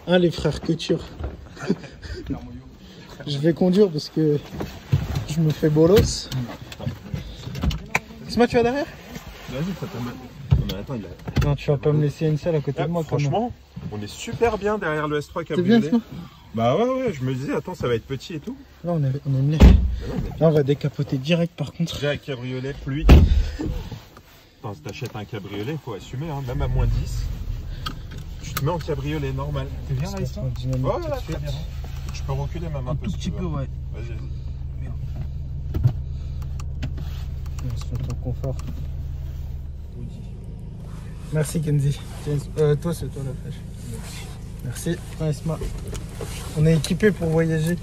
Ah, les frères Couture. Je vais conduire parce que je me fais bolos. Isma, tu vas derrière? Vas-y, ça peut mettre. Mais attends, il a... Non, tu vas pas me laisser une salle à côté de moi. Franchement, on est super bien derrière le S3 C'est bien, cabriolet. Bah ouais, je me disais, attends, ça va être petit et tout. Là, on est mieux. Là, on va décapoter direct par contre. Déjà, un cabriolet, pluie. Attends, si t'achètes un cabriolet, faut assumer, hein, même à moins 10. Tu te mets en cabriolet normal. T'es bien là, Isma? Oh là, très bien. Je peux reculer même un peu. Tout petit peu, ouais. Vas-y. On se met en confort. Merci Kenzie. Toi, c'est toi la flèche. Merci. Ouais, Isma. On est équipés pour voyager.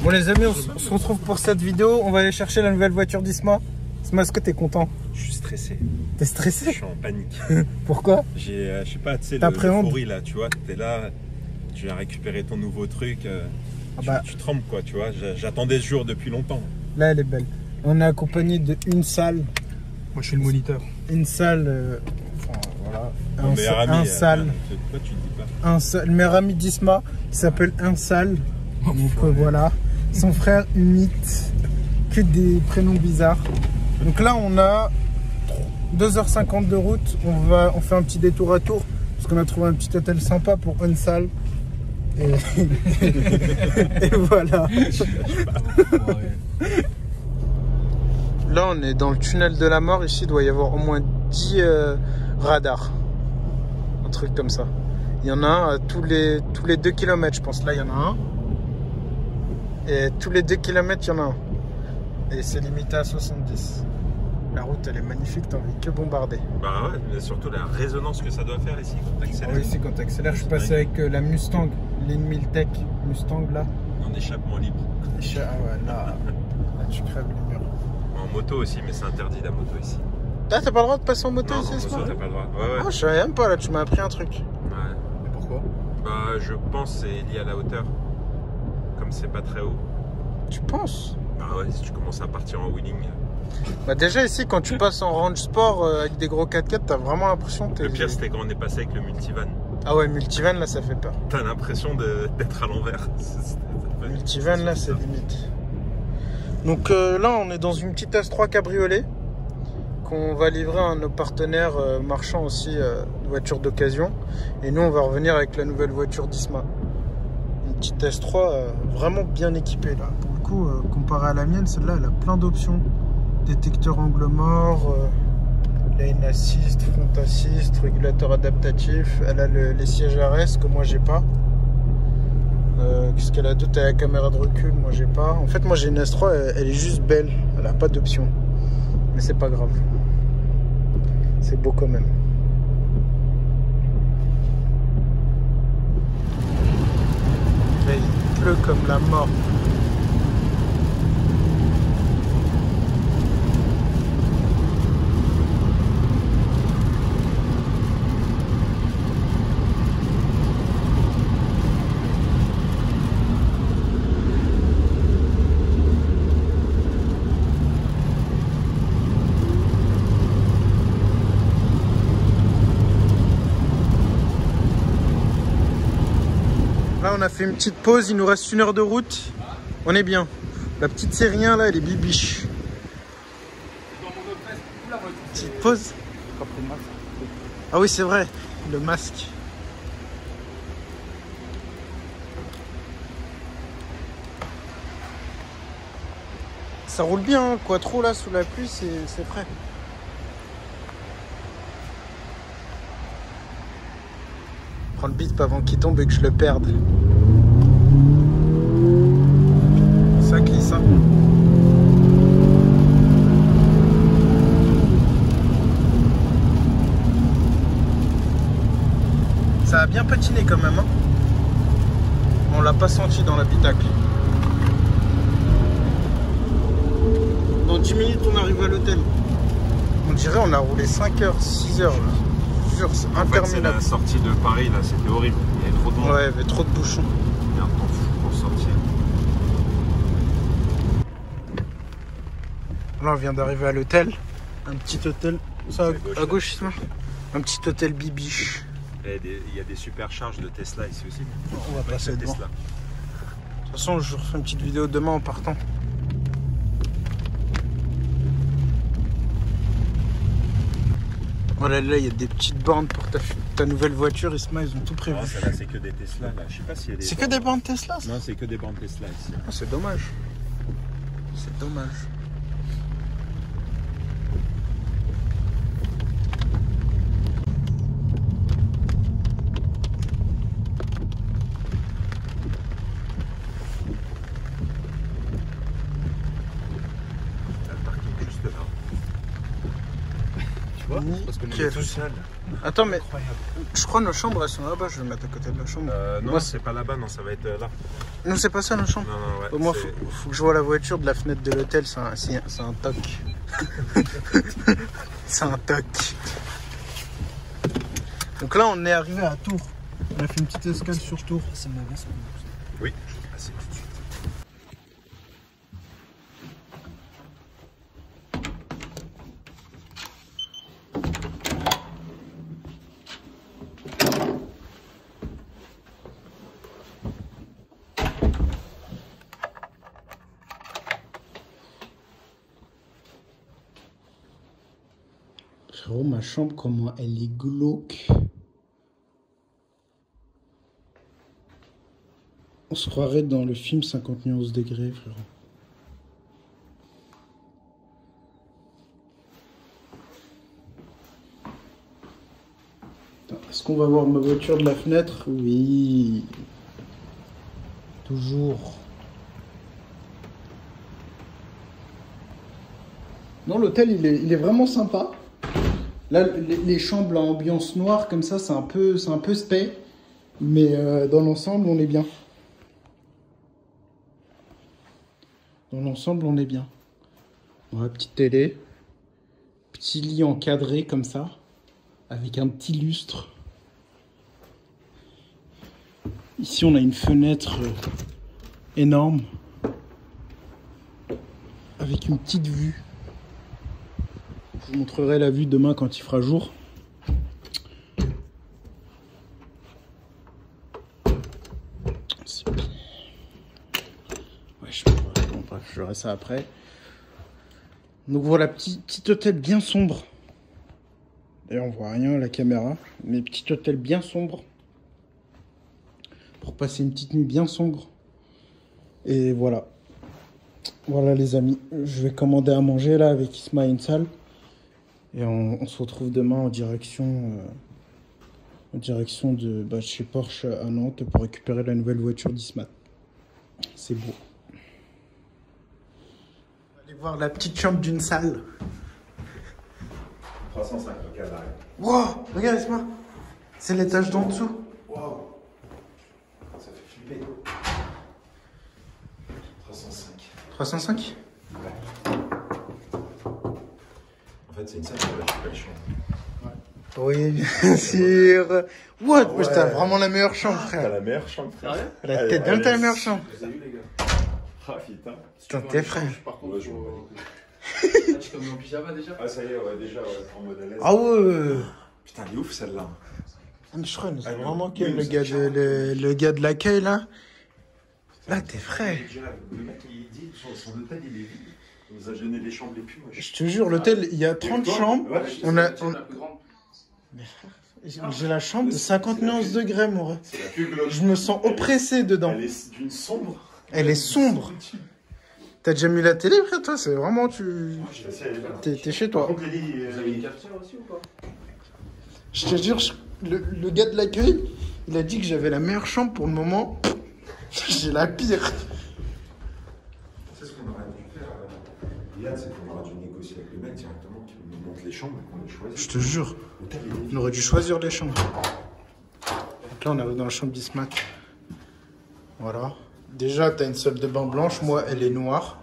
Bon les amis, on se retrouve pour cette vidéo. On va aller chercher la nouvelle voiture d'Isma. Isma, est-ce que t'es content? Je suis stressé. T'es stressé? Je suis en panique. Pourquoi? J'ai, je sais pas, tu sais, l'euphorie là, tu vois, t'es là, tu viens récupérer ton nouveau truc. Tu trembles quoi, tu vois. J'attendais ce jour depuis longtemps. Là, elle est belle. On est accompagné d'une salle. Moi, je suis le moniteur. Une salle. Enfin, voilà. Mon meilleur ami. Un salle. Pourquoi tu dis pas? Un seul, le meilleur ami d'Isma qui s'appelle Un Sal. Donc voilà. Son frère imite que des prénoms bizarres. Donc là on a 2h50 de route. On fait un petit détour à Tours parce qu'on a trouvé un petit hôtel sympa pour Un Sal. Et, et voilà. Là on est dans le tunnel de la mort. Ici il doit y avoir au moins 10 radars. Un truc comme ça. Il y en a un tous les 2 km, je pense. Là, il y en a un. Et tous les 2 km, il y en a un. Et c'est limité à 70. La route, elle est magnifique, t'as envie que bombarder. Bah ouais, mais surtout la résonance que ça doit faire ici quand t'accélères. Oui, ici, quand t'accélères, je suis passé avec la Mustang, l'Inmiltech Mustang, là. En échappement libre. Ah ouais, là tu crèves les murs. En moto aussi, mais c'est interdit la moto ici. Ah, t'as pas le droit de passer en moto non, ici, ce soir? T'as pas le droit. Ouais. Ah, je savais même pas, là, tu m'as appris un truc. Ouais. Mais pourquoi? Bah, je pense que c'est lié à la hauteur. Comme c'est pas très haut. Tu penses? Bah ouais, si tu commences à partir en wheeling. Bah déjà ici, quand tu passes en range sport avec des gros 4x4, t'as vraiment l'impression que t'es... Le pire, c'était quand on est passé avec le multivan. Ah ouais, multivan, là, ça fait peur. T'as l'impression d'être à l'envers. Multivan, là, c'est limite. Donc là, on est dans une petite S3 cabriolet qu'on va livrer à nos partenaires marchands aussi de voitures d'occasion. Et nous, on va revenir avec la nouvelle voiture d'Isma. Une petite S3 vraiment bien équipée, là. Pour le coup, comparé à la mienne, celle-là, elle a plein d'options. Détecteur angle mort, lane assist, front assist, régulateur adaptatif. Elle a les sièges RS que moi, j'ai pas. Qu'est-ce qu'elle a d'autre? Elle a la caméra de recul, moi j'ai pas. En fait, moi j'ai une S3, elle est juste belle, elle a pas d'option. Mais c'est pas grave. C'est beau quand même. Mais il pleut comme la mort. Là, on a fait une petite pause, il nous reste 1 heure de route. On est bien. La petite série 1 là, elle est bibiche. Petite pause. Ah oui, c'est vrai, le masque. Ça roule bien, hein. Quattro là sous la pluie, c'est prêt. Prends le bip avant qu'il tombe et que je le perde. Ça glisse, hein. Ça a bien patiné quand même, hein. On l'a pas senti dans l'habitacle. Dans 10 minutes on arrive à l'hôtel. On dirait on a roulé 5 heures, 6 heures là. C'est interminable. C'est la sortie de Paris là, c'était horrible. Il y avait trop de monde. Ouais, il y avait trop de bouchons. Il y a un temps fou pour sortir. Là on vient d'arriver à l'hôtel. Un petit hôtel. Ça à gauche, un petit hôtel bibiche. Il y a des supercharges de Tesla ici aussi. On va passer devant. Tesla. De toute façon, je refais une petite vidéo demain en partant. Voilà, là, il y a des petites bornes pour ta nouvelle voiture. Isma, ils ont tout prévu. Non, ça là, c'est que des Tesla. Là. Je sais pas s'il y a des. C'est que des bornes Tesla, ça? Non, c'est que des bornes Tesla ici. Ah, c'est dommage. C'est dommage. Parce que est tout seul. Attends, mais je crois que nos chambres elles sont là-bas. Je vais mettre à côté de la chambre. Non, moi, c'est pas là-bas, non, ça va être là. Non, c'est pas ça nos chambres. Non, ouais. Moi, faut que je vois la voiture de la fenêtre de l'hôtel. C'est un toc. C'est un toc. Donc là, on est arrivé à Tours. On a fait une petite escale sur Tours. C'est ma veste. Oui, je vais passer tout de suite. Frérot, ma chambre, comment elle est glauque. On se croirait dans le film 50 nuances degrés, frérot. Est-ce qu'on va voir ma voiture de la fenêtre? Oui. Toujours. Non, l'hôtel, il est vraiment sympa. Là, les chambres à ambiance noire, comme ça, c'est un peu spé. Mais dans l'ensemble, on est bien. Dans l'ensemble, on est bien. On a petite télé. Petit lit encadré, comme ça. Avec un petit lustre. Ici, on a une fenêtre énorme. Avec une petite vue. Je vous montrerai la vue demain quand il fera jour. Ouais, bref, je verrai ça après. Donc voilà, petit hôtel bien sombre. D'ailleurs, on voit rien à la caméra. Mais petit hôtel bien sombre. Pour passer une petite nuit bien sombre. Et voilà. Voilà les amis. Je vais commander à manger là avec Isma et une salle. Et on se retrouve demain en direction de chez Porsche à Nantes pour récupérer la nouvelle voiture d'Isma. C'est beau. On va aller voir la petite chambre d'une salle. 305 au cas d'arrêt. Wow, regarde Isma. C'est l'étage d'en dessous. Waouh. Ça fait flipper. 305. 305 ? En fait, c'est une salle qui va récupérer le champ. Oui, bien sûr. What? Ouais. T'as vraiment la meilleure chambre, T'as frère. la meilleure chambre, frère. T'es bien ta meilleure chambre. Vous avez vu, les gars? Ah, putain. Putain, t'es frère. Par contre, tu t'es mis en pyjama déjà? Ah, ça y est, ouais, déjà, ouais, en mode à l'aise. Ah ouais. Putain, elle est ouf, celle-là. Ah, mais je crois, c'est Ah, vraiment oui, quel mais le gars de l'accueil, là. Là, t'es frais. Le mec, il dit, son hôtel, il est vide. Il nous a donné les chambres les plus moches. Je te jure, l'hôtel, il y a 30 chambres. Ouais, On a... La plus grande. J'ai la chambre de 50 nuances degrés, mon rêve. c'est la plus glauque. Je me sens oppressé dedans. Elle est d'une sombre. Elle est sombre. T'as déjà mis la télé, frère, toi? C'est vraiment, T'es chez toi. Par contre, les lits, Vous avez une cafetière aussi ou pas? Je te jure, le gars de l'accueil, il a dit que j'avais la meilleure chambre pour le moment. J'ai la pire. C'est ce qu'on aurait dû faire. Yann, c'est qu'on aurait dû négocier avec le mec directement qui nous montre les chambres et qu'on les choisit. Je te jure, L'hôtel, il est vide. on aurait dû choisir les chambres. Donc là, on arrive dans la chambre d'Ismat. Voilà. Déjà, t'as une salle de bain blanche, moi, elle est noire.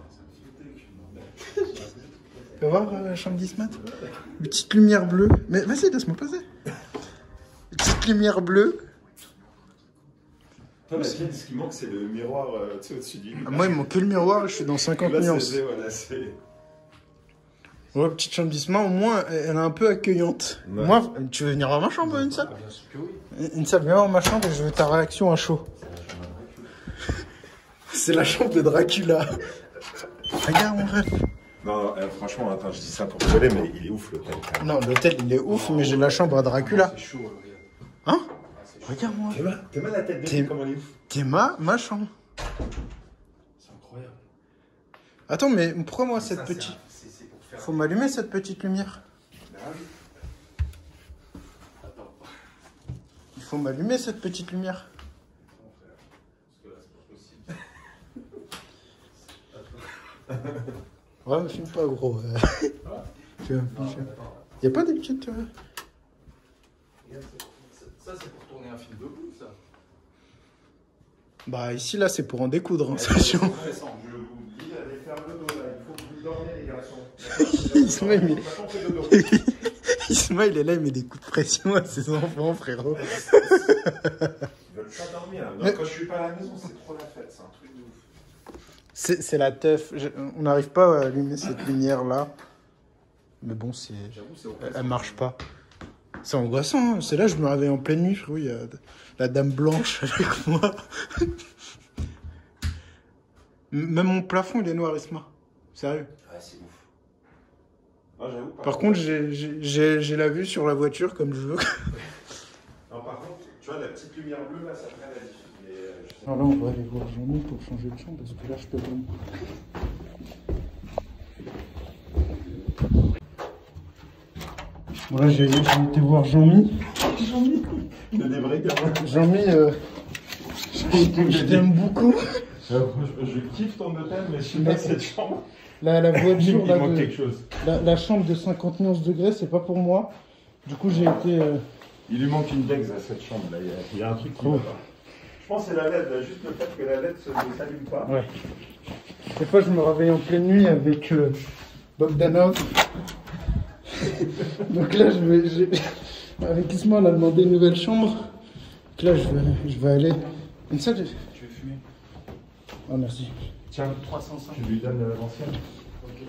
Tu peux voir la chambre d'Ismat? Une petite lumière bleue. Mais vas-y, laisse-moi passer. Une petite lumière bleue. Toi, la tienne, ce qui manque, c'est le miroir tu sais, au-dessus du lit. Ah, moi, il manque que le miroir et je suis dans 50 Là, nuances. voilà, c'est... Ouais, petite chambre d'Isma, au moins, elle est un peu accueillante. Ouais. Moi, tu veux venir dans ma chambre, une salle? Bien sûr que oui. Une salle, viens dans ma chambre et je veux ta réaction à chaud. C'est la chambre de Dracula. Regarde mon rêve. Non, franchement, attends, je dis ça pour rigoler, mais il est ouf l'hôtel. Non, l'hôtel il est ouf, mais j'ai la chambre à Dracula. C'est chaud, regarde. Hein? Ah, c'est chaud. Regarde-moi. T'es mal la tête T'es- de comment il est ouf. T'es ma chambre. C'est incroyable. Attends, mais pourquoi moi cette Ça, petite... c'est pour faire. Faut m'allumer cette petite lumière. Bah oui. Attends. Il faut m'allumer cette petite lumière. Parce que là, c'est pas possible. Ouais, me filme pas, gros. Filme. Y a pas des petites... Regarde, ça, c'est pour tourner un film debout, ça. Bah, ici, là, c'est pour en découdre, hein, c'est chiant. Stressant. Je vous dis, allez faire le dos là, il faut que vous dormiez les garçons. Isma, il met- Maintenant, on fait le dos. Isma, il est là, il met des coups de pression à ses enfants, frérot. Ils veulent pas dormir. Non, Mais- quand je suis pas à la maison, c'est trop la fête, c'est un truc de ouf. C'est la teuf. On n'arrive pas à allumer cette lumière-là. Mais bon, c'est... J'avoue, c'est Elle marche pas. C'est angoissant, hein. C'est là que je me réveille en pleine nuit, frérot. Il y a la dame blanche avec moi. Même mon plafond, il est noir, Isma. Sérieux. Ah, c'est ouf. Non, j'avoue. Par contre, j'ai la vue sur la voiture comme je veux. Non, par contre, tu vois, la petite lumière bleue là, ça fait la différence. Mais, je sais Alors là, on va aller voir Jean-Mi pour changer de chambre parce que là, je peux pas. Bon, là, j'ai été voir Jean-Mi. Il y a des vrais gamins. Jean-Mi, je t'aime beaucoup. Je kiffe ton hôtel, mais je sais pas cette chambre. La voiture, Il là, manque de- quelque chose. la chambre de 51 degrés, c'est pas pour moi. Du coup, j'ai été. Il lui manque une dex à cette chambre là. Il y a un truc qui va pas. Je pense que c'est la LED, là. Juste le fait que la LED ne s'allume pas. Ouais. Des fois, je me réveille en pleine nuit avec Bogdanov. Donc là, avec Isma, on a demandé une nouvelle chambre. Donc là, je vais aller. Une salle. Tu veux fumer? Oh, merci. Tiens, 305. tu lui donnes l'ancienne. Ok.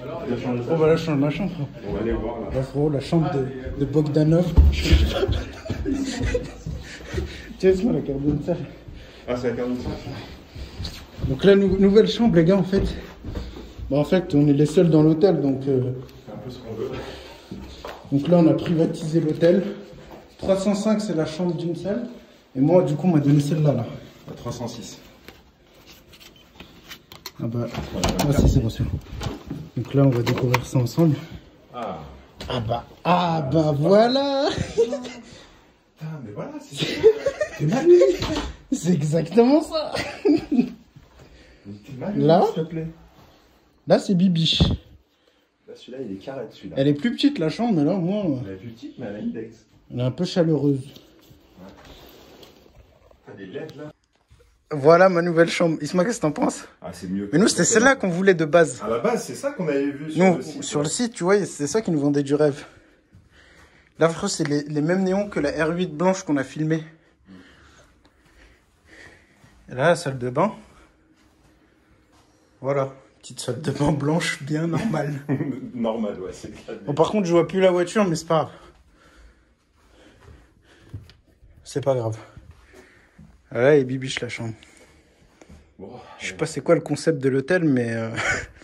Alors, Il a changé Oh, bah là, je change ma chambre. On va aller voir là. Là, frérot, la chambre de Bogdanov. Tiens, Isma, la carte de salle. Ah, c'est la carte de ça. Donc là, nouvelle chambre, les gars, en fait. Bah, en fait, on est les seuls dans l'hôtel, donc... C'est un peu ce qu'on veut. Donc là, on a privatisé l'hôtel. 305, c'est la chambre d'une salle. Et moi, du coup, on m'a donné celle-là, là. À 306. Ah bah, c'est bon, c'est bon. Donc là, on va découvrir ça ensemble. Ah. Ah bah, voilà. Ah, mais voilà, c'est ça. T'es mal. C'est exactement ça. T'es mal, Là s'il te plaît. Là, c'est Bibiche. Là, celui-là, il est carré, celui-là. Elle est plus petite, la chambre, mais là, au moins, Elle est plus petite, mais elle a une dex. elle est un peu chaleureuse. T'as des LED là. Voilà ma nouvelle chambre. Isma, qu'est-ce que t'en penses? Ah, c'est mieux. Mais nous, c'était celle-là qu'on voulait de base. À la base, c'est ça qu'on avait vu sur Nous, le site. sur le site, tu vois, c'est ça qui nous vendait du rêve. Là, frère, c'est les mêmes néons que la R8 blanche qu'on a filmée. Et là, la salle de bain. Voilà. Petite salle de bain blanche, bien normale. Normal, ouais, c'est clair. Bon, par contre, je vois plus la voiture, mais c'est pas grave. C'est pas grave. Là, et Bibiche, la chambre. Bon, Je sais pas c'est quoi le concept de l'hôtel, mais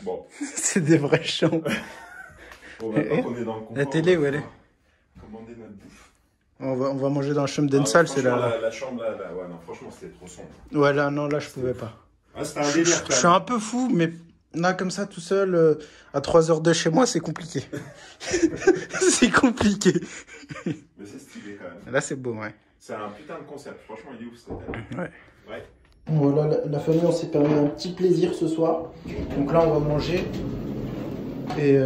bon. c'est des vraies chambres. Bon, maintenant qu'on est dans le confort, La télé, on où va elle est? commander notre bouffe. On va manger dans la chambre d'Ensal, c'est franchement, là. La chambre là, ouais, non, franchement, c'était trop sombre. Ouais, là, non, là, je pouvais pas. Ah, c'était un délire, Je suis un peu fou, mais là, comme ça, tout seul, à 3 heures de chez moi, c'est compliqué. C'est compliqué. Mais c'est stylé quand même. Là, c'est beau, ouais. C'est un putain de concept. Franchement, il est ouf cet hôtel. Ouais. Ouais. Voilà, la famille, on s'est permis un petit plaisir ce soir. Donc là, on va manger. Et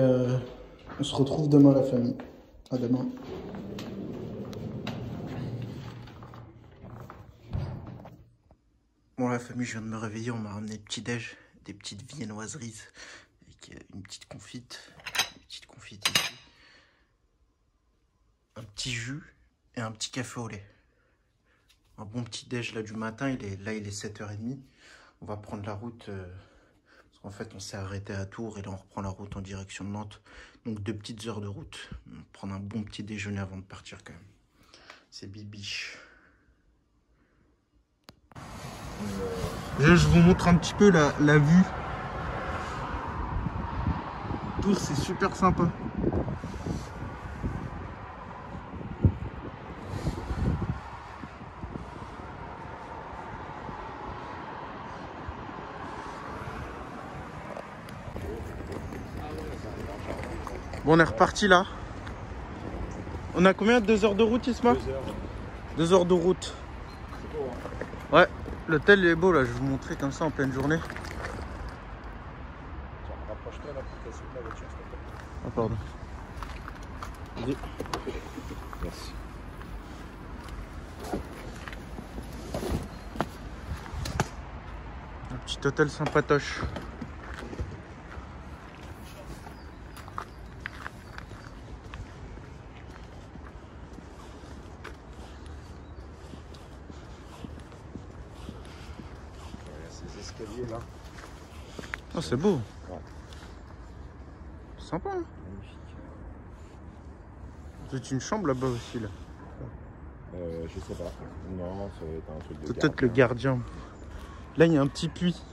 on se retrouve demain, la famille. À demain. Bon, la famille, je viens de me réveiller. On m'a ramené le petit-déj. Des petites viennoiseries. Avec une petite confite. Une petite confite ici. Un petit jus et un petit café au lait. Un bon petit déj là du matin, il est 7h30. On va prendre la route parce En fait, on s'est arrêté à Tours et là, on reprend la route en direction de Nantes. Donc, 2 petites heures de route. On va prendre un bon petit déjeuner avant de partir quand même. C'est bibiche. Je vous montre un petit peu la vue. Tours, c'est super sympa. Bon, on est reparti là. On a combien de 2 heures de route, Isma? 2 heures. 2 heures de route. C'est beau, hein. Ouais, l'hôtel est beau là, je vais vous montrer comme ça en pleine journée. Tiens, rapproche-toi l'application de la voiture, s'il te plaît. Ah, pardon. Vas-y. Merci. Un petit hôtel sympatoche. Ces escaliers là. Oh, c'est beau. Ouais. Sympa, hein. Magnifique. C'est une chambre là-bas aussi là. Je sais pas. Non, ça va être un truc de Peut-être le gardien. Là, il y a un petit puits.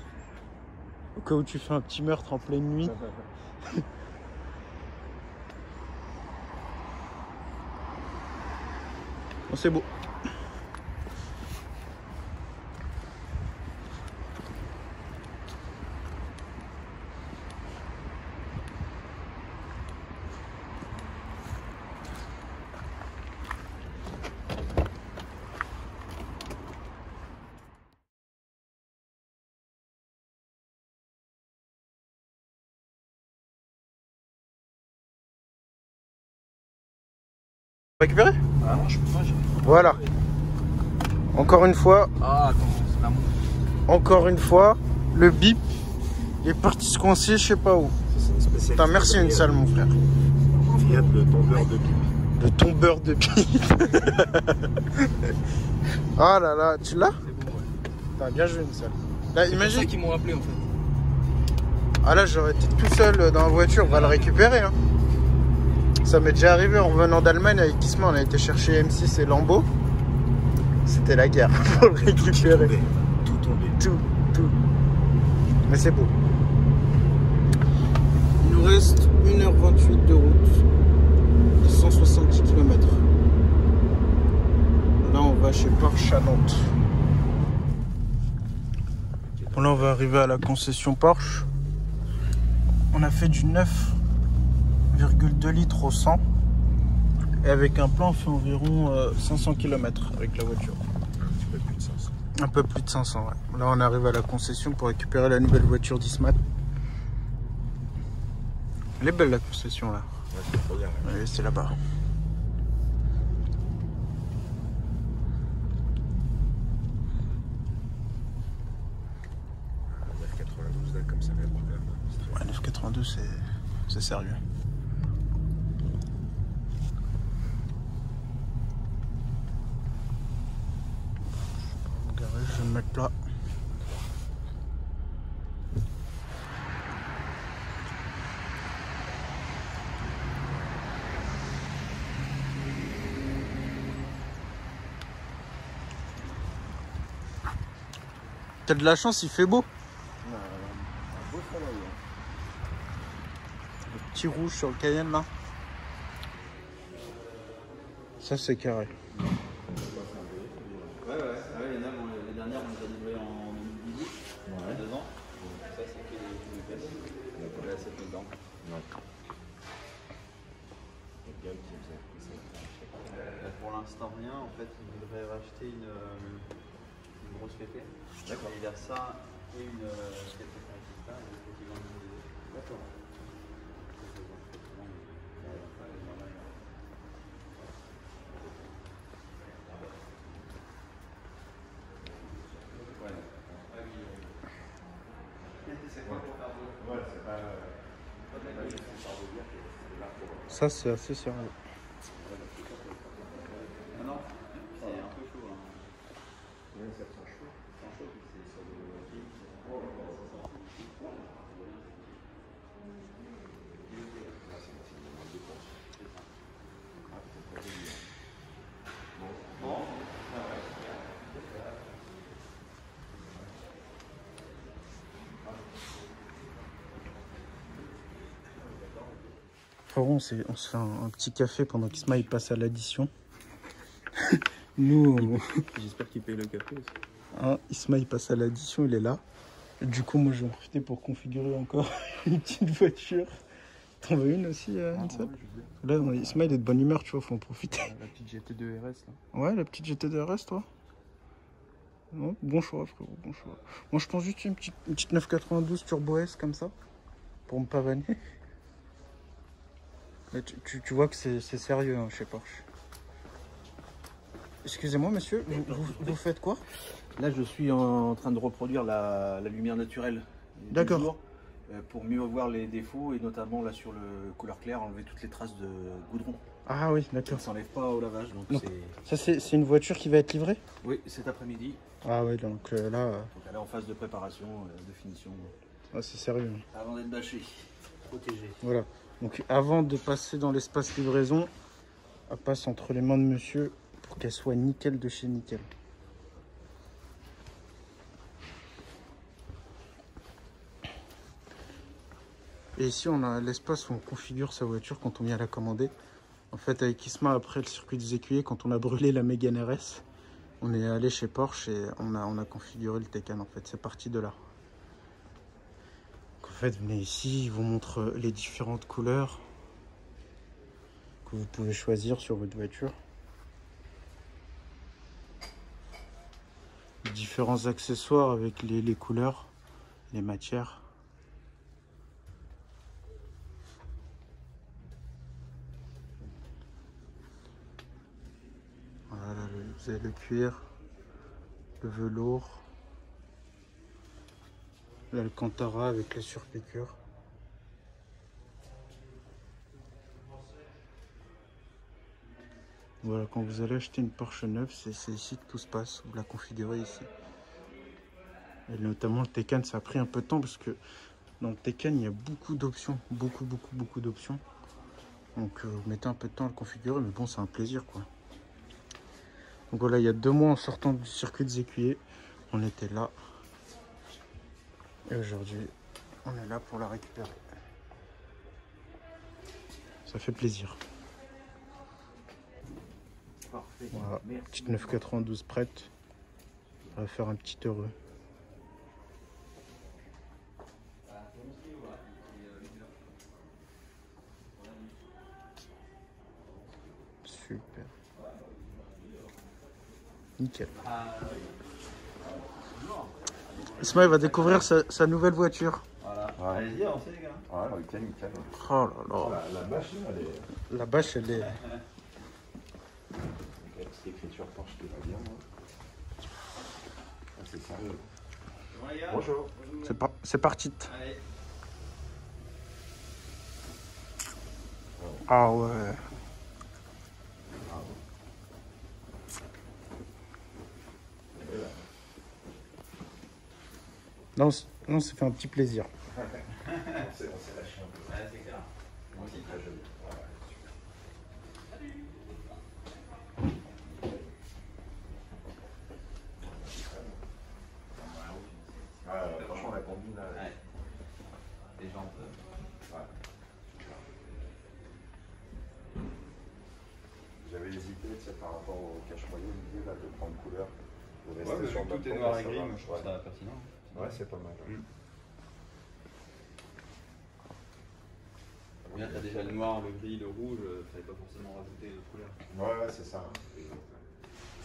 Au cas où tu fais un petit meurtre en pleine nuit. Oh, c'est beau. Récupérer? Ah non, je peux pas. Voilà. Encore une fois, Ah, attends, c'est pas moi. encore une fois, le bip est parti se coincer, je sais pas où. C'est une spécialité. Putain, merci une salle, mon frère. Fiat, le tombeur de pipe. Le tombeur de bip. Ah là là, tu l'as? C'est bon, ouais. T'as bien joué une salle. Là, C'est imagine. ça qu'ils m'ont appelé en fait. Ah là, j'aurais été tout seul dans la voiture, on va le récupérer. Hein. Ça m'est déjà arrivé en revenant d'Allemagne avec Isma, on a été chercher M6 et Lambeau. C'était la guerre pour le récupérer. Tout tombé. Tout. Mais c'est beau. Il nous reste 1h28 de route, de 170 km. Là, on va chez Porsche à Nantes. Bon, là, on va arriver à la concession Porsche. On a fait du 9,2 litres au 100. Et avec un plan, on fait environ 500 km avec la voiture. Un petit peu plus de 500. Un peu plus de 500, ouais. Là, on arrive à la concession pour récupérer la nouvelle voiture d'Ismat. Elle est belle, la concession, là. Ouais, c'est trop bien. Là. Oui, c'est là-bas. La 92 là, comme ça, elle est Ouais, 9,82, c'est sérieux. Je vais me mettre là. T'as de la chance, il fait beau. un beau soleil. Le petit rouge sur le Cayenne là. Ça c'est carré. Ouais, il y en a, bon, les dernières, on les a livrées en 2018, il y a 2 ans. Ça, c'est que les pièces. On a assez peu dedans. Pour l'instant, rien. En fait, ils voudraient racheter une grosse fêtée. D'accord. Il y a ça et une D'accord. Ça c'est assez sérieux. Non, c'est un peu chaud. Hein. Ouais, ça sent chaud. C'est chaud, c'est sur le frérot, on se fait un petit café pendant qu'Ismaël passe à l'addition. Nous, J'espère qu'il paye le café aussi. hein, Ismaël passe à l'addition, il est là. Et du coup, moi, je vais en profiter pour configurer encore une petite voiture. T'en veux une aussi, Ansel? Là, Ismaël est de bonne humeur, tu vois, faut en profiter. La petite GT2 RS là. Ouais, la petite GT2 RS, toi. Non, bon choix, frérot, bon choix. Moi, je pense juste une petite 992 Turbo S comme ça, pour me pavaner. Mais tu vois que c'est sérieux, hein, chez Porsche. Excusez-moi, monsieur, vous faites quoi? Là, je suis en train de reproduire la lumière naturelle du D'accord. jour, pour mieux voir les défauts et notamment là sur le couleur clair, enlever toutes les traces de goudron. Ah oui, Ça d'accord. ne s'enlève pas au lavage. Donc Ça, c'est une voiture qui va être livrée? Oui, cet après-midi. Ah oui, donc là, Donc elle est en phase de préparation, de finition. c'est sérieux. Avant d'être bâché, protégé. Voilà. Donc avant de passer dans l'espace livraison, elle passe entre les mains de monsieur pour qu'elle soit nickel de chez nickel. Et ici, on a l'espace où on configure sa voiture quand on vient la commander. En fait, avec Isma, après le circuit des écuyers, quand on a brûlé la Mégane RS, on est allé chez Porsche et on a configuré le Taycan. En fait, c'est parti de là. Donc, en fait, venez ici, ils vous montrent les différentes couleurs que vous pouvez choisir sur votre voiture. Différents accessoires avec les couleurs, les matières. Voilà, vous avez le cuir, le velours, l'Alcantara avec la surpiqûre. Voilà, quand vous allez acheter une Porsche neuve, c'est ici que tout se passe, vous la configurez ici. Et notamment le Taycan, ça a pris un peu de temps parce que dans le Taycan, il y a beaucoup d'options, beaucoup d'options. Donc vous mettez un peu de temps à le configurer, mais bon, c'est un plaisir quoi. Donc voilà, il y a 2 mois en sortant du circuit des écuyers, on était là. Et aujourd'hui, on est là pour la récupérer. Ça fait plaisir. Parfait. Voilà, Merci. petite 992 prête. On va faire un petit heureux. Super. Nickel. Ismaël va découvrir sa nouvelle voiture. Voilà. Ouais. Allez-y, avancez les gars. Ouais, nickel, nickel. Oh là là. La bâche, elle est... La bâche, elle est... La petite écriture Porsche qui va bien. Ah, c'est sérieux. Bon les gars. Bonjour. C'est parti. Allez. Ah ouais. Non, non, ça fait un petit plaisir. On s'est lâché un peu. Ouais, c'est clair. Moi aussi. Très joli. Franchement, la combine là. Ouais. Les jantes. Ouais. J'avais hésité par rapport au cache-moyeu, l'idée là de prendre couleur. De rester Ouais, sur tout le est bâton, noir ça et gris, va. moi je trouve ça pertinent. Ouais, c'est pas mal. Bien, t'as déjà le noir, le gris, le rouge, fallait pas forcément rajouter de couleurs. Ouais, c'est ça.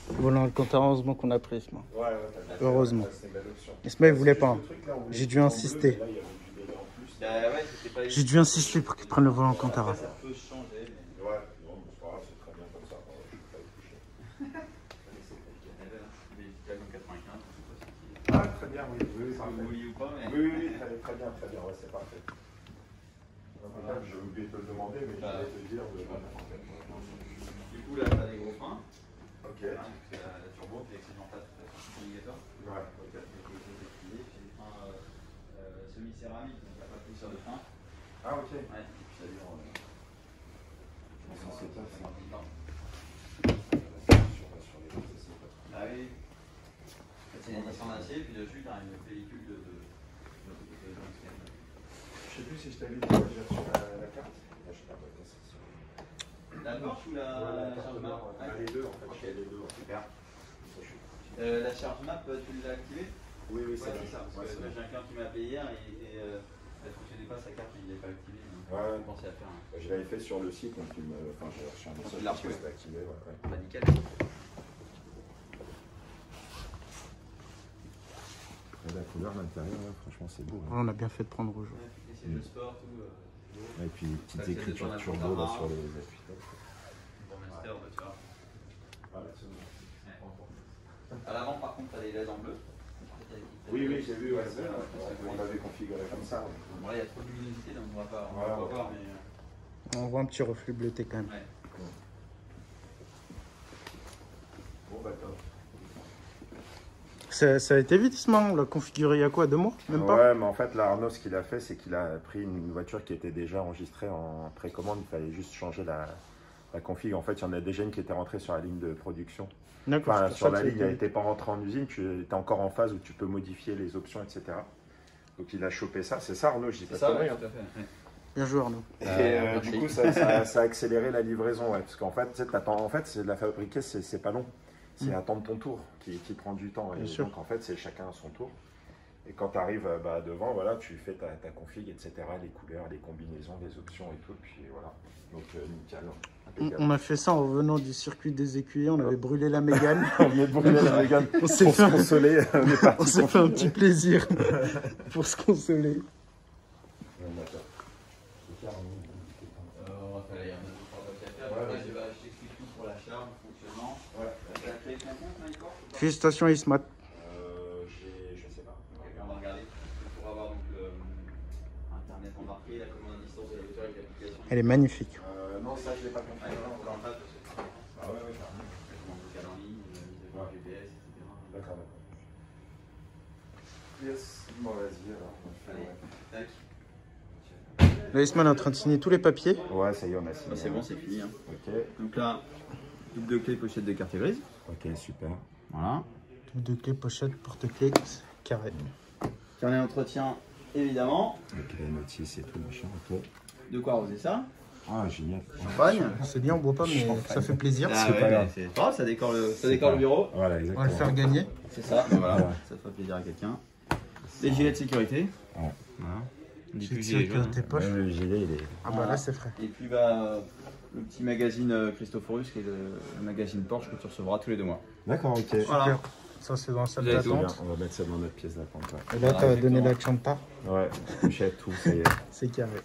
Voilà, le compte heureusement qu'on a pris, Ismaël. Ouais, t'as Heureusement. c'est une belle option. Ismaël, il voulait pas. Le truc, là, on voulait J'ai dû tout en insister. bleu, mais là, il y avait du délai en plus. Bah ouais, c'était pas J'ai dû insister pour qu'il prenne le volant Alcantara. Ça peut changer, mais. Ouais, non, c'est pas grave, c'est très bien comme ça. Je suis pas touché. Mais c'était comme 95, je sais pas si Ah, très bien, oui. Oui, vous parfait. vouliez ou pas, mais. Oui, très bien, ouais, c'est parfait. J'ai oublié de te le demander, mais je voulais te dire. Du coup, là, t'as des gros freins. Ok. Hein, c'est la turbo, puis avec ses jantes navigateur. Ouais. Donc, là, c'est des freins semi-céramiques, donc t'as pas de poussière de frein. Ah, ok. Ouais, et puis ça dure. Je pense que c'est pas temps. Ah oui. C'est une édition d'acier, puis dessus, t'as une pellicule de. Je sais plus si je t'avais dit, j'ai reçu la carte. Je sais pas, la Porsche ou la charge map? Les deux en fait. Ok, les deux, super. La charge map, tu l'as activée? Oui, oui, c'est ça. Parce que j'ai un client qui m'a appelé hier et elle ne fonctionnait pas, sa carte, il n'est pas activée. Donc je pensais à faire. Je l'avais fait sur le site, donc j'ai reçu un message. Tu l'as reçu? Activé, ouais. Bah, nickel. La couleur, l'intérieur, franchement, c'est beau. On a bien fait de prendre rouge. C'est le sport, tout. Et puis, petites écritures turbo là, sur les appuis-têtes. Pour master, tu vois. Voilà, à l'avant, par contre, tu as des LED en bleu. Oui, j'ai vu, on l'avait configuré comme ça. Bon, là, il y a trop de luminosité, donc on va pas voir, mais. On voit un petit reflet bleuté quand même. Ouais. Bon, bah, top. Ça a été vite, Isma. On l'a configuré il y a quoi, 2 mois? Même pas? Ouais, mais en fait, là, Arnaud, ce qu'il a fait, c'est qu'il a pris une voiture qui était déjà enregistrée en précommande. Il fallait juste changer la config. En fait, il y en a déjà une qui était rentrée sur la ligne de production. D'accord. Enfin, sur la ligne, elle n'était pas rentrée en usine. Tu étais encore en phase où tu peux modifier les options, etc. Donc, il a chopé ça. C'est ça, Arnaud, je dis pas ça, de ouais, conneries, tout à fait. Ouais. Bien joué, Arnaud. Et du coup, ça a accéléré la livraison. Ouais, parce qu'en fait, c'est de la fabriquer, c'est pas long. C'est attendre ton tour qui prend du temps. Et donc, en fait, c'est chacun à son tour. Et quand tu arrives devant, voilà, tu fais ta config, etc., les couleurs, les combinaisons, les options et tout. Puis voilà. Donc, nickel. On a fait ça en revenant du circuit des écuyers. On avait brûlé la Mégane. On vient de brûler la Mégane. On s'est fait consoler. On s'est fait un petit plaisir pour se consoler. On va faire, il y en a 2-3 papiers à faire. Après, je t'explique tout pour la charge, le fonctionnement. Tu as créé ton compte, Maïkor? Félicitations, Ismat. Je sais pas. On va regarder pour avoir donc Internet embarqué, la commande à distance de la voiture avec l'application. Elle est magnifique. Non, ça, je l'ai pas compris. Encore en face, Ah ouais, carrément. la commande vocale en ligne, mise à jour GPS, etc. D'accord. Yes. Bon, vas-y alors. Allez, tac. Là, Isma est en train de signer tous les papiers. Ouais, ça y est, on a signé. C'est bon, c'est fini. Hein. Ok. Donc là, double de clé, pochette de carte grise. Ok, super. Voilà. Double de clé, pochette, porte-clés, carré. Carnet d'entretien, évidemment. Ok, notice et tout, machin. Ok. De quoi arroser ça? Ah, génial. Champagne. C'est bien, on boit pas, mais ça fait plaisir. Ah ouais, c'est pas grave, ça décore le bureau. Voilà, On exactement. va le faire gagner. C'est ça, ben voilà, ça fera plaisir à quelqu'un. Les gilets de sécurité. Ouais. Voilà. On dit J'ai plus tiré gilets jaunes. que tes poches. Le gilet, il est. Ah bah là, c'est frais. Et puis bah, le petit magazine Christophorus, qui est le magazine Porsche que tu recevras tous les 2 mois. D'accord, ok. Voilà. Super. Ça, c'est dans la salle Vous avez tout d'attente. On va mettre ça dans notre pièce d'attente. Et là, tu as donné la chanta. Ouais, couchette, tout, ça y est. C'est carré.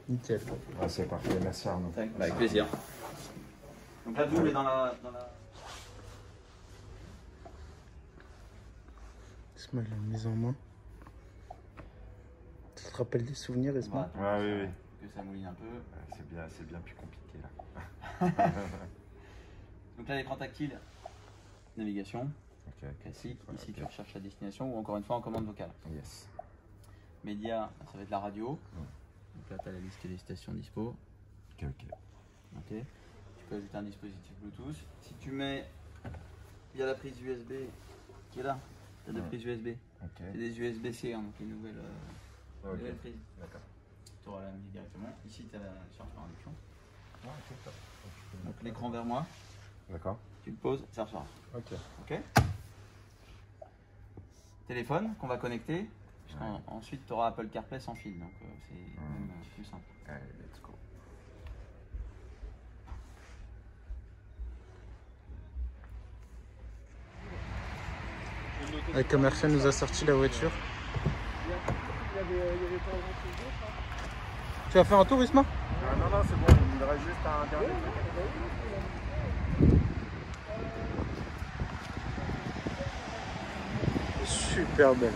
Nickel. Ah, c'est parfait, merci Arnaud. Avec plaisir. Donc la double est dans la... Isma, il a mise en main. Ça te rappelle des souvenirs, Isma? Voilà, Ouais, oui. que ça mouline un peu. C'est bien plus compliqué là. Donc là, l'écran tactile, navigation, Ok, classique. Ouais, Ici, ok. tu recherches la destination ou encore une fois en commande vocale. yes. Média, ça va être la radio. Donc là, tu as la liste des stations dispo. Ok, ok. Ok. Tu peux ajouter un dispositif Bluetooth. Si tu mets via la prise USB qui est là, tu as 2 prises USB. Ok. C'est des USB-C, hein, donc les nouvelles Ok. prises. D'accord. Tu auras la musique directement. Ici, tu as la charge par induction. Ah, ok, top. Donc l'écran vers moi, D'accord. tu le poses, ça recharge. Ok. Ok. Téléphone qu'on va connecter. Ensuite, tu auras Apple CarPlay sans fil, donc c'est même plus simple. Allez, let's go. Le commercial nous a sorti la voiture. Tu vas faire un tour, Isma? Non, c'est bon, il me reste juste un dernier truc. Super belle.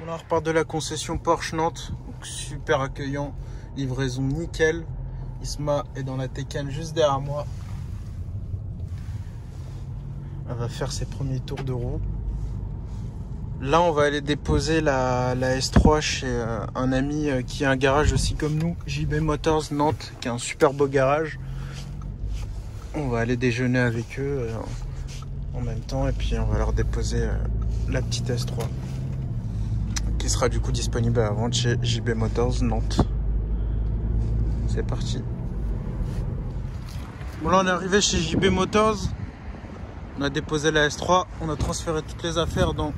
On repart de la concession Porsche Nantes, donc super accueillant, livraison nickel. Isma est dans la Taycan juste derrière moi. Elle va faire ses premiers tours de roue. Là, on va aller déposer la S3 chez un ami qui a un garage aussi comme nous, JB Motors Nantes, qui a un super beau garage. On va aller déjeuner avec eux en même temps et puis on va leur déposer la petite S3 qui sera du coup disponible à vendre chez JB Motors Nantes. C'est parti. Bon, là on est arrivé chez JB Motors. On a déposé la S3, on a transféré toutes les affaires dans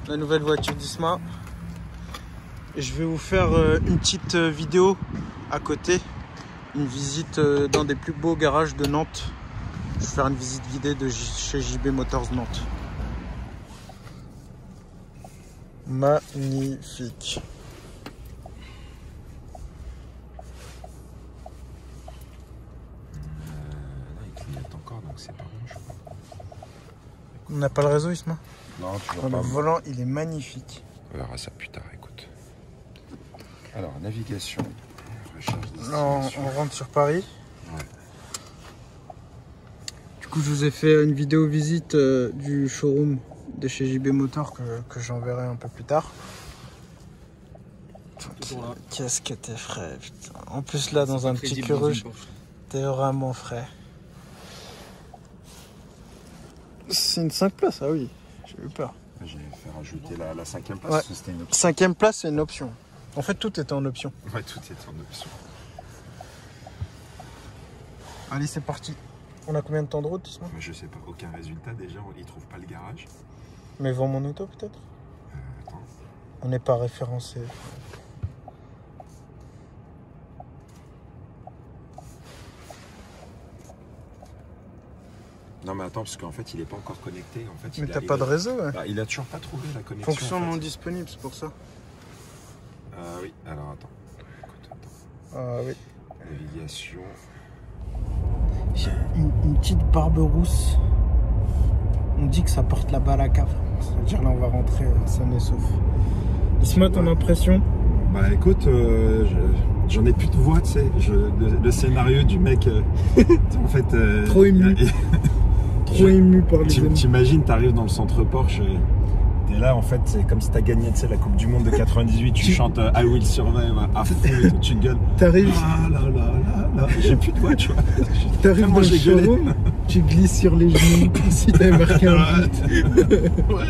la nouvelle voiture d'Isma. Et je vais vous faire une petite vidéo à côté. Une visite d'un des plus beaux garages de Nantes. Je vais faire une visite guidée de chez JB Motors Nantes. Magnifique. Il clignote encore, donc c'est pas bon, je crois. On n'a pas le réseau, Isma? Non, toujours Le pas. volant, il est magnifique. On verra ça plus tard, écoute. Alors, navigation. Recherche Là, on destination. rentre sur Paris. Ouais. Du coup, je vous ai fait une vidéo visite du showroom de chez JB Motors que j'enverrai un peu plus tard. Qu'est-ce que t'es frais, putain. En plus, là, dans un petit cul rouge, t'es vraiment frais. C'est une 5 places, ah oui, j'ai eu peur. J'ai fait rajouter la 5e place, Ouais. c'était une option. 5e place, c'est une option. En fait, tout est en option. Ouais, tout est en option. Allez, c'est parti. On a combien de temps de route, Isma? Mais je sais pas, aucun résultat déjà, ils trouvent pas le garage. Mais vends mon auto, peut-être? Attends. On n'est pas référencé. Non mais attends, parce qu'en fait il est pas encore connecté. En fait, Mais il t'as il pas de réseau, ouais. Bah, il a toujours pas trouvé la connexion. Fonction en fait. non disponible, c'est pour ça. Oui, alors attends. Écoute, attends. Ah oui. Navigation. J'ai une petite barbe rousse. On dit que ça porte la balle à cave. C'est-à-dire là on va rentrer sain et sauf. Isma, ton impression? Bah écoute, j'en ai plus de voix, tu sais. Le scénario du mec, en fait... Trop ému. Trop ému par les amis. T'imagines, t'arrives dans le centre Porsche, t'es là, en fait, c'est comme si t'as gagné, tu sais, la Coupe du Monde de 98, tu chantes I Will Survive à fond et tout, tu gueules. T'arrives Ah là là là là, j'ai plus de voix, tu vois. dans le showroom, tu glisses sur les genoux si t'avais marqué un but. Ouais.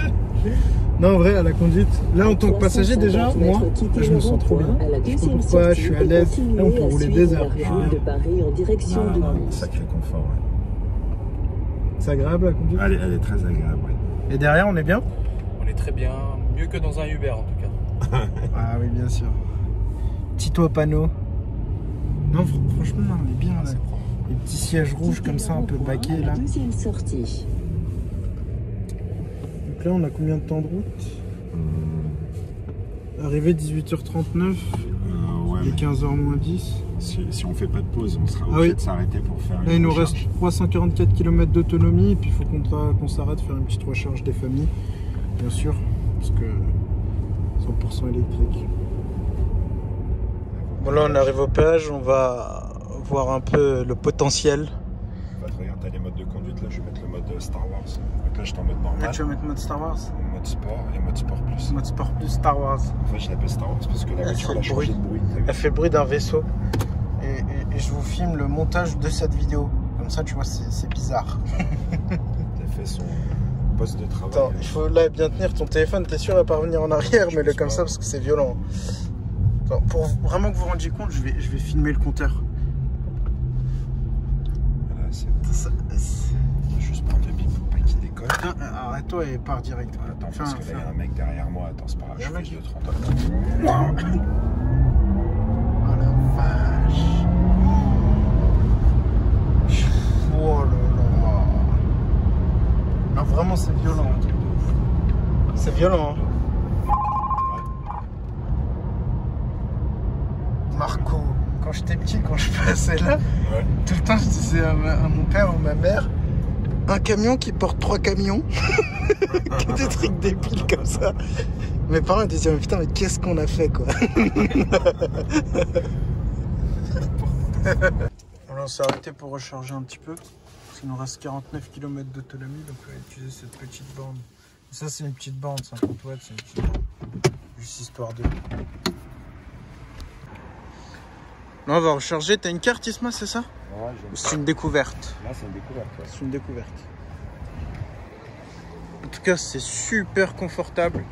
Non, en vrai, à la conduite, là en tant que passager déjà, moi, je me sens trop bien. Je sais pas pourquoi, je suis à l'aise. Là, on peut rouler des heures. Sacré confort, ouais. C'est agréable la conduite. Elle est très agréable, ouais. Et derrière, on est bien? On est très bien, mieux que dans un Uber en tout cas. Ah oui, bien sûr. Petit toit panneau. Non, franchement, on est bien là. Les petits sièges rouges comme ça, un peu baqués là. Deuxième sortie. Donc là, on a combien de temps de route? Arrivé 18h39, Ouais, il est mais 15h moins 10. si on fait pas de pause, on sera Ah obligé oui. de s'arrêter pour faire Là, une il nous recharge. reste 344 km d'autonomie. Et puis, il faut qu'on s'arrête faire une petite recharge des familles, bien sûr, parce que 100% électrique. Bon, là, on arrive au péage. On va voir un peu le potentiel. En fait, regarde, t'as les modes de conduite. Là, je vais mettre le mode Star Wars. Donc là, je suis en mode normal. Là, tu vas mettre mode Star Wars? Mode sport et mode sport plus. Mode sport plus Star Wars. En fait, je l'appelle Star Wars parce que la voiture fait elle a le changé de bruit. t'as vu. Elle fait le bruit d'un vaisseau. Et je vous filme le montage de cette vidéo. Comme ça, tu vois, c'est bizarre. Elle fait son poste de travail. Attends, il faut là bien tenir ton téléphone. T'es sûr à pas revenir en arrière, mets-le comme ça parce que c'est violent. Attends, pour vraiment que vous vous rendiez compte, je vais filmer le compteur. Voilà, c'est bon. On va juste prendre le bip pour pas qu'il décolle. Arrête-toi et pars direct. Attends, Fais parce un- que fais là, il y a un- un mec derrière moi. Attends, c'est pas grave, Il y a je un mec fais de 30 Oh la vache. Oh là là. Non, vraiment, c'est violent. C'est violent. Hein. Marco, quand j'étais petit, quand je passais là, Ouais. tout le temps je disais à mon père ou ma mère, un camion qui porte 3 camions. Que des trucs débiles comme ça. Mes parents ils disaient, mais putain, mais qu'est-ce qu'on a fait quoi. Voilà, on s'est arrêté pour recharger un petit peu. Il nous reste 49 km d'autonomie, donc on va utiliser cette petite borne Ça, c'est une petite bande, 50 watts, c'est une petite bande. Juste histoire de... Là, on va recharger. T'as une carte, Isma, c'est ça? Ouais, ou c'est une découverte? Là, c'est une découverte. Ouais. C'est une découverte. En tout cas, c'est super confortable.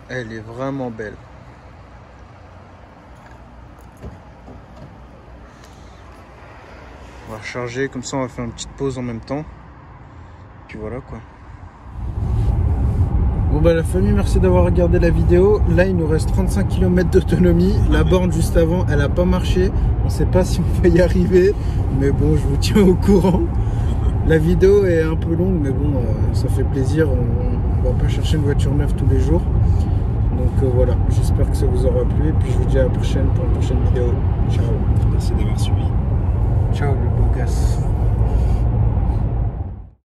Elle est vraiment belle. On va recharger, comme ça on va faire une petite pause en même temps. Puis voilà quoi. Bon bah la famille, merci d'avoir regardé la vidéo. Là il nous reste 35 km d'autonomie. La borne juste avant, elle a pas marché. On sait pas si on va y arriver. Mais bon, je vous tiens au courant. La vidéo est un peu longue, mais bon, ça fait plaisir. On va pas chercher une voiture neuve tous les jours. Donc voilà, j'espère que ça vous aura plu. Et puis je vous dis à la prochaine pour une prochaine vidéo. Ciao. Merci d'avoir suivi. Ciao le beau gosse.